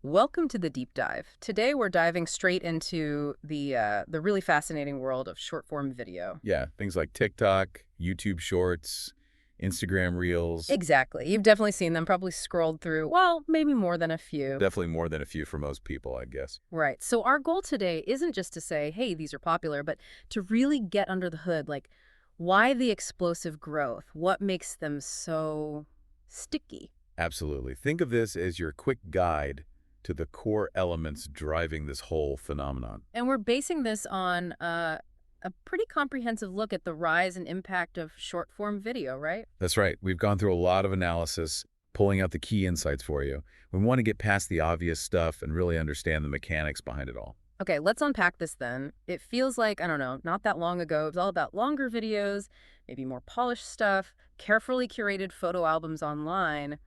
Welcome to the deep dive. Today we're diving straight into the really fascinating world of short form video. Yeah, things like TikTok, YouTube Shorts, Instagram Reels. Exactly. You've definitely seen them, probably scrolled through, well, maybe more than a few. Definitely more than a few for most people, I guess. Right. So our goal today isn't just to say, hey, these are popular, but to really get under the hood, like why the explosive growth? What makes them so sticky? Absolutely. Think of this as your quick guide to the core elements driving this whole phenomenon. And we're basing this on a pretty comprehensive look at the rise and impact of short form video, right? That's right. We've gone through a lot of analysis, pulling out the key insights for you. We want to get past the obvious stuff and really understand the mechanics behind it all. Okay, let's unpack this then. It feels like, I don't know, not that long ago, it was all about longer videos, maybe more polished stuff, carefully curated photo albums online.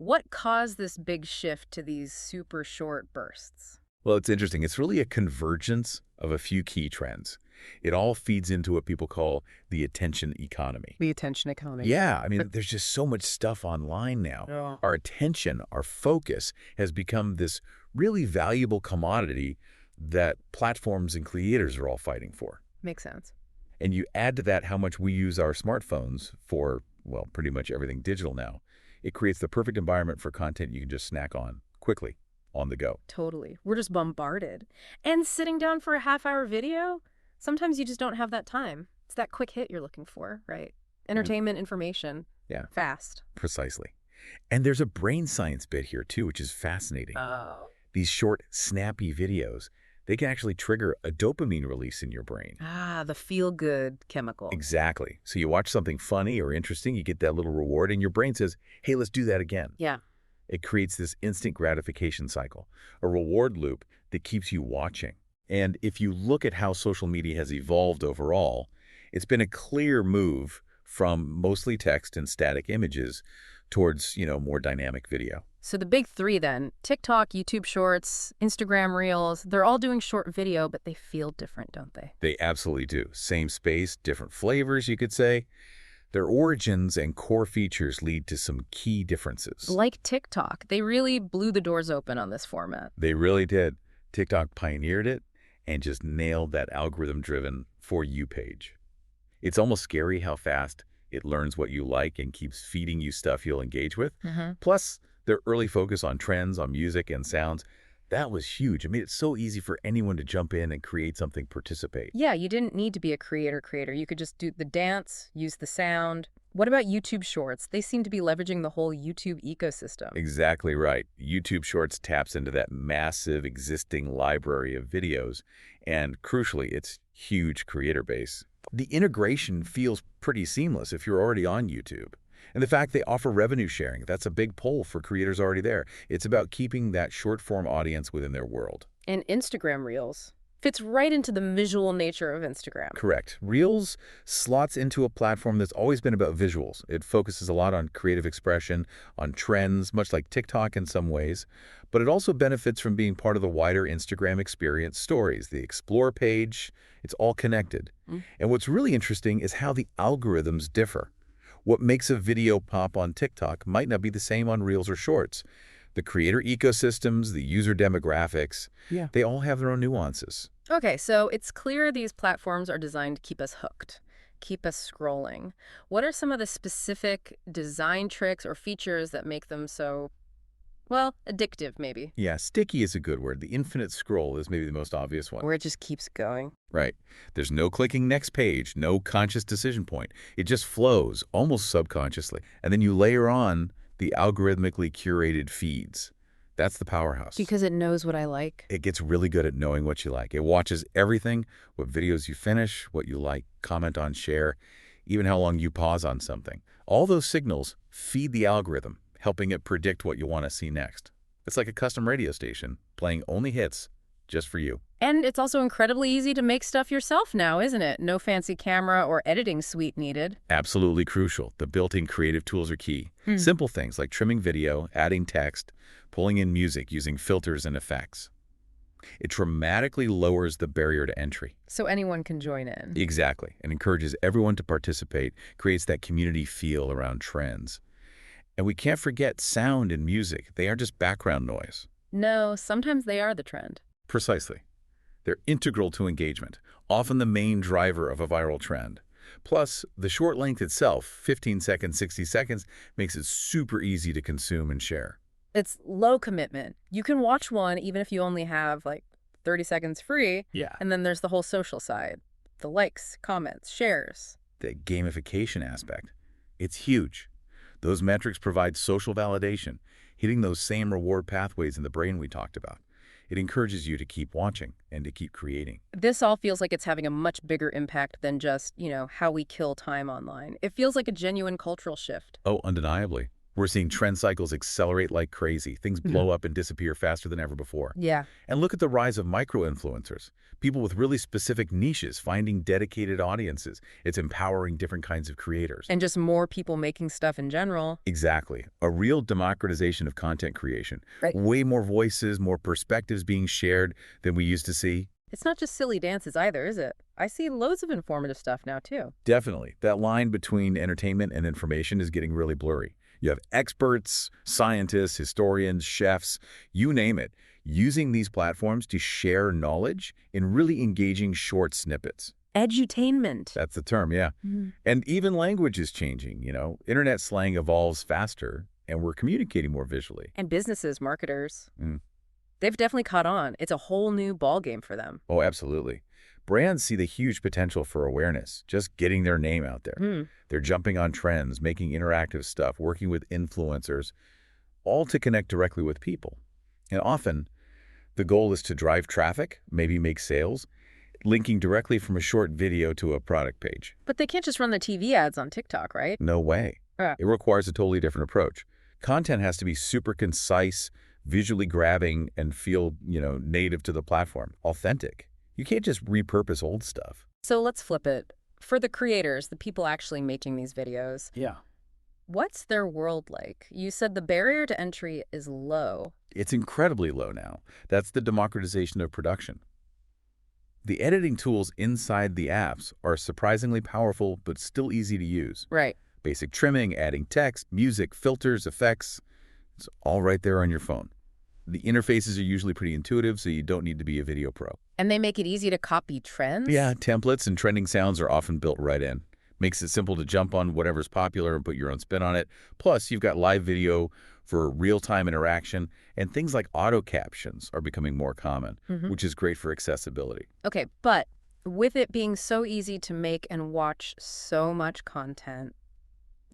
What caused this big shift to these super short bursts? Well, it's interesting. It's really a convergence of a few key trends. It all feeds into what people call the attention economy. The attention economy. Yeah, I mean, there's just so much stuff online now. Yeah. Our attention, our focus has become this really valuable commodity that platforms and creators are all fighting for. Makes sense. And you add to that how much we use our smartphones for, well, pretty much everything digital now. It creates the perfect environment for content you can just snack on quickly, on the go. Totally. We're just bombarded. And sitting down for a half-hour video, sometimes you just don't have that time. It's that quick hit you're looking for, right? Entertainment, information. Yeah. Fast. Precisely. And there's a brain science bit here, too, which is fascinating. Oh. These short, snappy videos, they can actually trigger a dopamine release in your brain. Ah, the feel-good chemical. Exactly. So you watch something funny or interesting, you get that little reward, and your brain says, hey, let's do that again. Yeah. It creates this instant gratification cycle, a reward loop that keeps you watching. And if you look at how social media has evolved overall, it's been a clear move from mostly text and static images towards, more dynamic video. So the big three then, TikTok, YouTube Shorts, Instagram Reels, they're all doing short video, but they feel different, don't they? They absolutely do. Same space, different flavors, you could say. Their origins and core features lead to some key differences. Like TikTok, they really blew the doors open on this format. They really did. TikTok pioneered it and just nailed that algorithm-driven For You page. It's almost scary how fast it learns what you like and keeps feeding you stuff you'll engage with. Plus, their early focus on trends, on music and sounds, that was huge. I mean, it's so easy for anyone to jump in and create something, participate. Yeah, you didn't need to be a creator. You could just do the dance, use the sound. What about YouTube Shorts? They seem to be leveraging the whole YouTube ecosystem. Exactly right. YouTube Shorts taps into that massive existing library of videos and, crucially, its huge creator base. The integration feels pretty seamless if you're already on YouTube. And the fact they offer revenue sharing, that's a big pull for creators already there. It's about keeping that short-form audience within their world. And Instagram Reels fits right into the visual nature of Instagram. Correct. Reels slots into a platform that's always been about visuals. It focuses a lot on creative expression, on trends, much like TikTok in some ways. But it also benefits from being part of the wider Instagram experience stories, the Explore page. It's all connected. And what's really interesting is how the algorithms differ. What makes a video pop on TikTok might not be the same on Reels or Shorts. The creator ecosystems, the user demographics, they all have their own nuances. Okay, so it's clear these platforms are designed to keep us hooked, keep us scrolling. What are some of the specific design tricks or features that make them so, well, addictive maybe? Yeah, sticky is a good word. The infinite scroll is maybe the most obvious one. Where it just keeps going. Right. There's no clicking next page, no conscious decision point. It just flows, almost subconsciously. And then you layer on the algorithmically curated feeds. That's the powerhouse. Because it knows what I like. It gets really good at knowing what you like. It watches everything, what videos you finish, what you like, comment on, share, even how long you pause on something. All those signals feed the algorithm, helping it predict what you want to see next. It's like a custom radio station, playing only hits just for you. And it's also incredibly easy to make stuff yourself now, isn't it? No fancy camera or editing suite needed. Absolutely crucial. The built-in creative tools are key. Simple things like trimming video, adding text, pulling in music using filters and effects. It dramatically lowers the barrier to entry. So anyone can join in. Exactly. And encourages everyone to participate, creates that community feel around trends. And we can't forget sound and music. They aren't just background noise. No, sometimes they are the trend. Precisely. They're integral to engagement, often the main driver of a viral trend. Plus, the short length itself, 15 seconds, 60 seconds, makes it super easy to consume and share. It's low commitment. You can watch one even if you only have like 30 seconds free, Yeah. and then there's the whole social side. The likes, comments, shares. The gamification aspect, it's huge. Those metrics provide social validation, hitting those same reward pathways in the brain we talked about. It encourages you to keep watching and to keep creating. This all feels like it's having a much bigger impact than just, how we kill time online. It feels like a genuine cultural shift. Oh, undeniably. We're seeing trend cycles accelerate like crazy. Things blow up and disappear faster than ever before. Yeah. And look at the rise of micro-influencers, people with really specific niches finding dedicated audiences. It's empowering different kinds of creators. And just more people making stuff in general. Exactly. A real democratization of content creation. Right. Way more voices, more perspectives being shared than we used to see. It's not just silly dances either, is it? I see loads of informative stuff now, too. Definitely. That line between entertainment and information is getting really blurry. You have experts, scientists, historians, chefs, you name it, using these platforms to share knowledge in really engaging short snippets. Edutainment. That's the term, yeah. And even language is changing. Internet slang evolves faster, and we're communicating more visually. And businesses, marketers. Mm. They've definitely caught on. It's a whole new ballgame for them. Oh, absolutely. Brands see the huge potential for awareness, just getting their name out there. They're jumping on trends, making interactive stuff, working with influencers, all to connect directly with people. And often, the goal is to drive traffic, maybe make sales, linking directly from a short video to a product page. But they can't just run the TV ads on TikTok, right? No way. It requires a totally different approach. Content has to be super concise, visually grabbing, and feel, native to the platform, authentic. You can't just repurpose old stuff. So let's flip it. For the creators, the people actually making these videos, Yeah. what's their world like? You said the barrier to entry is low. It's incredibly low now. That's the democratization of production. The editing tools inside the apps are surprisingly powerful, but still easy to use. Right. Basic trimming, adding text, music, filters, effects, it's all right there on your phone. The interfaces are usually pretty intuitive, so you don't need to be a video pro. And they make it easy to copy trends? Yeah, templates and trending sounds are often built right in. Makes it simple to jump on whatever's popular and put your own spin on it. Plus, you've got live video for real-time interaction, and things like auto captions are becoming more common, which is great for accessibility. Okay, but with it being so easy to make and watch so much content,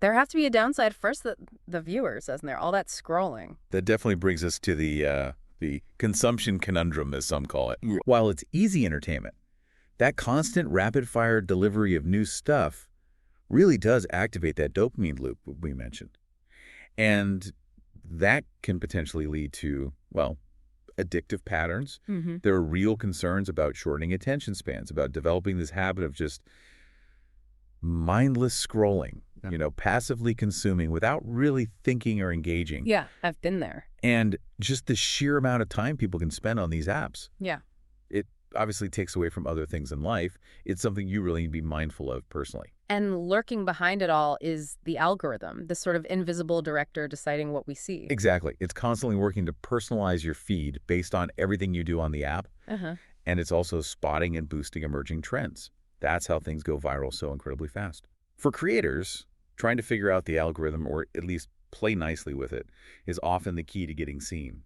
there has to be a downside first, the viewers, isn't there? All that scrolling. That definitely brings us to the consumption conundrum, as some call it. While it's easy entertainment, that constant rapid-fire delivery of new stuff really does activate that dopamine loop we mentioned. And that can potentially lead to, well, addictive patterns. There are real concerns about shortening attention spans, about developing this habit of just mindless scrolling, passively consuming without really thinking or engaging. Yeah, I've been there. And just the sheer amount of time people can spend on these apps. Yeah. It obviously takes away from other things in life. It's something you really need to be mindful of personally. And lurking behind it all is the algorithm, this sort of invisible director deciding what we see. Exactly. It's constantly working to personalize your feed based on everything you do on the app. And it's also spotting and boosting emerging trends. That's how things go viral so incredibly fast. For creators, trying to figure out the algorithm, or at least play nicely with it, is often the key to getting seen.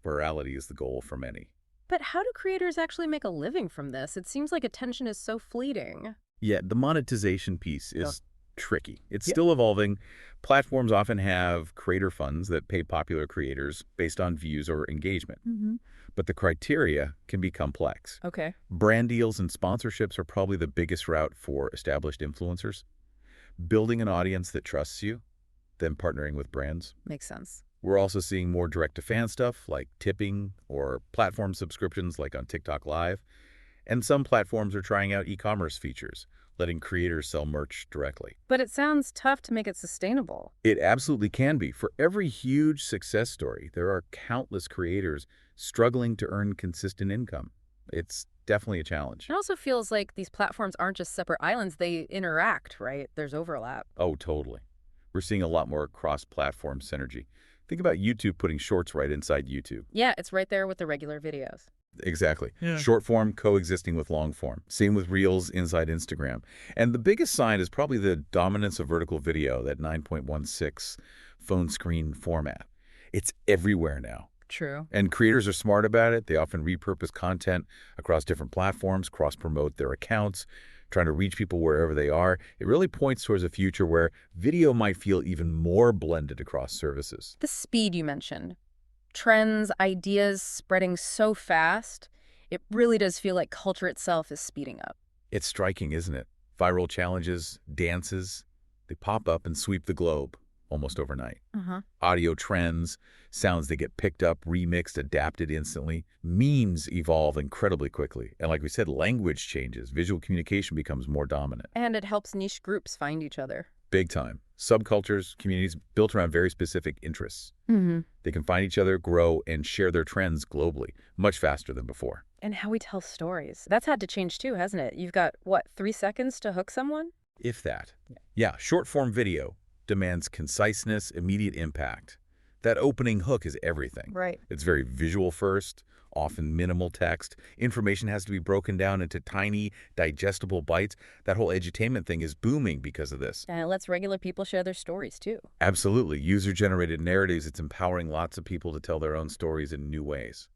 Virality is the goal for many. But how do creators actually make a living from this? It seems like attention is so fleeting. Yeah, the monetization piece is tricky. It's still evolving. Platforms often have creator funds that pay popular creators based on views or engagement. But the criteria can be complex. Okay. Brand deals and sponsorships are probably the biggest route for established influencers. Building an audience that trusts you, then partnering with brands. Makes sense. We're also seeing more direct-to-fan stuff like tipping or platform subscriptions like on TikTok Live. And some platforms are trying out e-commerce features, letting creators sell merch directly. But it sounds tough to make it sustainable. It absolutely can be. For every huge success story, there are countless creators struggling to earn consistent income. It's definitely a challenge. It also feels like these platforms aren't just separate islands. They interact, right? There's overlap. Oh, totally. We're seeing a lot more cross-platform synergy. Think about YouTube putting shorts right inside YouTube. Yeah, it's right there with the regular videos. Exactly. Yeah. Short form coexisting with long form. Same with Reels inside Instagram. And the biggest sign is probably the dominance of vertical video, that 9.16 phone screen format. It's everywhere now. True. And creators are smart about it. They often repurpose content across different platforms, cross-promote their accounts, trying to reach people wherever they are. It really points towards a future where video might feel even more blended across services. The speed you mentioned. Trends, ideas spreading so fast, it really does feel like culture itself is speeding up. It's striking, isn't it? Viral challenges, dances, they pop up and sweep the globe almost overnight. Audio trends, sounds that get picked up, remixed, adapted instantly. Memes evolve incredibly quickly. And like we said, language changes. Visual communication becomes more dominant. And it helps niche groups find each other. Big time. Subcultures, communities built around very specific interests. They can find each other, grow, and share their trends globally, much faster than before. And how we tell stories. That's had to change too, hasn't it? You've got, what, 3 seconds to hook someone? If that. Yeah, short-form video demands conciseness, immediate impact. That opening hook is everything. Right. It's very visual first, often minimal text. Information has to be broken down into tiny, digestible bites. That whole edutainment thing is booming because of this. And it lets regular people share their stories too. Absolutely. User-generated narratives, it's empowering lots of people to tell their own stories in new ways.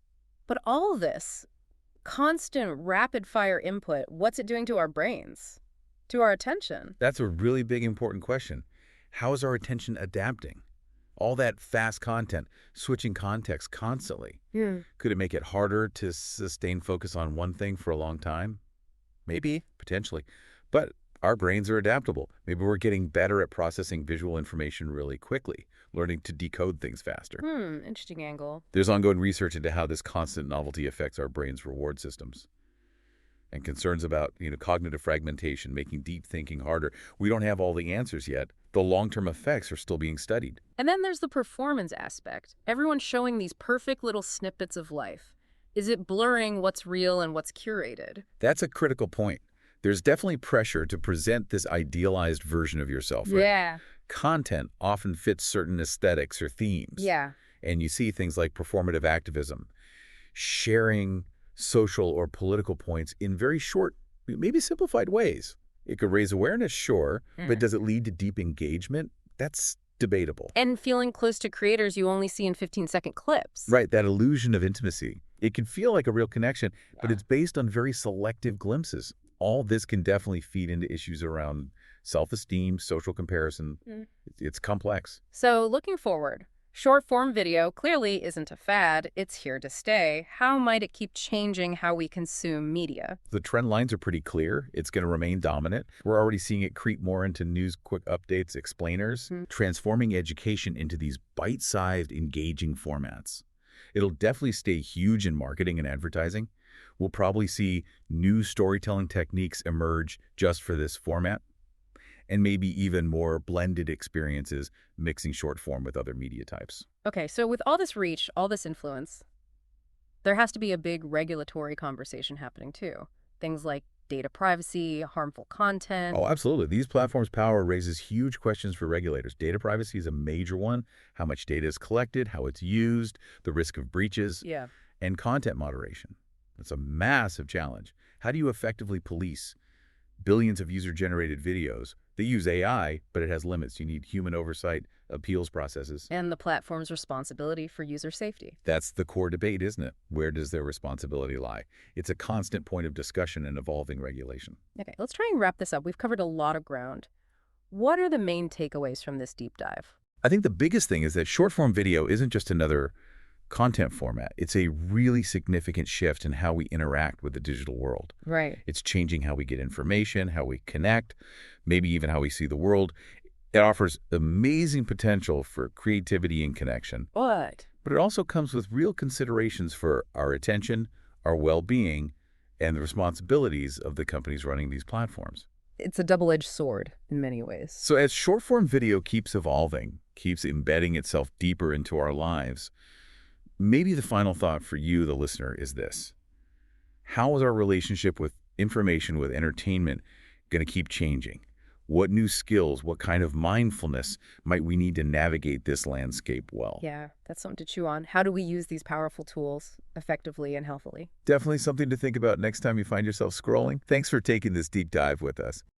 But all this constant rapid-fire input, what's it doing to our brains? To our attention? That's a really big, important question. How is our attention adapting? All that fast content, switching context constantly. Could it make it harder to sustain focus on one thing for a long time? Maybe, potentially. But our brains are adaptable. Maybe we're getting better at processing visual information really quickly, learning to decode things faster. Interesting angle. There's ongoing research into how this constant novelty affects our brain's reward systems. And concerns about, cognitive fragmentation, making deep thinking harder. We don't have all the answers yet. The long-term effects are still being studied. And then there's the performance aspect. Everyone's showing these perfect little snippets of life. Is it blurring what's real and what's curated? That's a critical point. There's definitely pressure to present this idealized version of yourself. Right? Yeah. Content often fits certain aesthetics or themes. Yeah. And you see things like performative activism, sharing social or political points in very short, maybe simplified ways. It could raise awareness, sure, but does it lead to deep engagement? That's debatable. And feeling close to creators you only see in 15-second clips. Right, that illusion of intimacy. It can feel like a real connection, but it's based on very selective glimpses. All this can definitely feed into issues around self-esteem, social comparison. It's complex. So looking forward, short-form video clearly isn't a fad. It's here to stay. How might it keep changing how we consume media? The trend lines are pretty clear. It's going to remain dominant. We're already seeing it creep more into news, quick updates, explainers, transforming education into these bite-sized, engaging formats. It'll definitely stay huge in marketing and advertising. We'll probably see new storytelling techniques emerge just for this format, and maybe even more blended experiences mixing short form with other media types. Okay, so with all this reach, all this influence, there has to be a big regulatory conversation happening too. Things like data privacy, harmful content. Oh, absolutely. These platforms' power raises huge questions for regulators. Data privacy is a major one. How much data is collected, how it's used, the risk of breaches, Yeah. and content moderation. It's a massive challenge. How do you effectively police billions of user-generated videos? They use AI, but it has limits. You need human oversight, appeals processes. And the platform's responsibility for user safety. That's the core debate, isn't it? Where does their responsibility lie? It's a constant point of discussion and evolving regulation. Okay, let's try and wrap this up. We've covered a lot of ground. What are the main takeaways from this deep dive? I think the biggest thing is that short-form video isn't just another content format. It's a really significant shift in how we interact with the digital world. Right. It's changing how we get information, how we connect, maybe even how we see the world. It offers amazing potential for creativity and connection. But But it also comes with real considerations for our attention, our well-being, and the responsibilities of the companies running these platforms. it's a double-edged sword in many ways. So as short-form video keeps evolving, keeps embedding itself deeper into our lives, maybe the final thought for you, the listener, is this. How is our relationship with information, with entertainment, going to keep changing? What new skills, what kind of mindfulness might we need to navigate this landscape well? Yeah, that's something to chew on. How do we use these powerful tools effectively and healthily? Definitely something to think about next time you find yourself scrolling. Thanks for taking this deep dive with us.